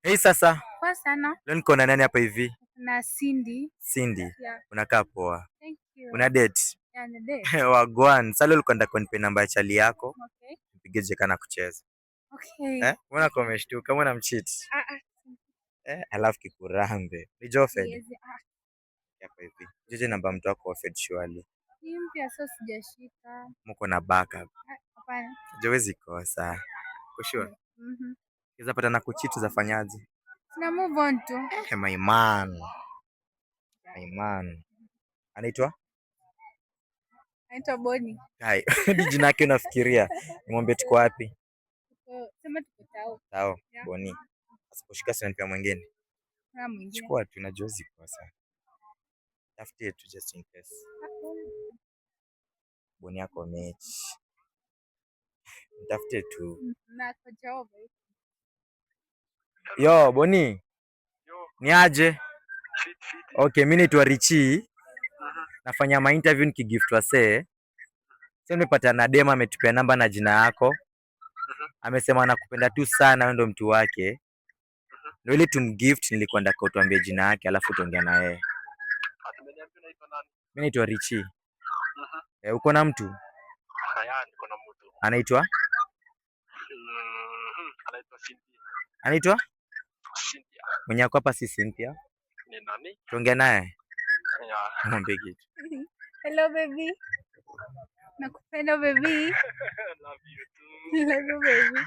Hey, sasa. Poa sana. Leo niko na nani hapa hivi? Na Cindy. Cindy. Yeah. Unakaa poa. Thank you. Una date? Yeah, na date. Wagwan. Sasa leo ulikuwa nataka unipe namba ya chali yako. Okay. Nipige je kana kucheza. Okay. Mbona kwa umeshtuka? Mbona mcheat? Ah. Alafu kikurambe. Ni Jofed. Yes. Hapa hivi. Jeje namba mtu wako Jofed surely. Hii mpya sio sijashika. Mko na backup. Hapana. Jowezi kosa. Kushua. Mhm. Kiza pata na kucheat zafanyaje? Tuna move on tu. My man. My man. Anaitwa? Anaitwa Bonnie. Hai. Ni jina yake unafikiria. Nimwambie tuko wapi? Sema tuko tao. Tao. Yeah. Bonnie. Asiposhika sana pia mwingine. Na mwingine. Chukua tu na Jozi kwa sana. Tafutie tu just in case. Bonnie yako mechi. Tafutie tu. Na kwa Jehova. Yo, Bonnie. Ni aje? Okay, mimi naitwa Richi. Nafanya ma interview nikigift wasee. Sasa nimepata na dema ametupea namba na jina yako. Amesema anakupenda tu sana, wewe ndo mtu wake. Ndio ile tumgift nilikuwa nataka utuambie jina yake alafu tuongea na yeye. Mimi naitwa Richi. Uko na mtu? Niko na mtu. Anaitwa? Anaitwa Cynthia. Anaitwa? Cynthia. Mwenye ako hapa si Cynthia. Ni nani? Tuongea naye. Yeah. Mwambie kitu. Hello baby. Nakupenda baby. Love you too. Love you baby.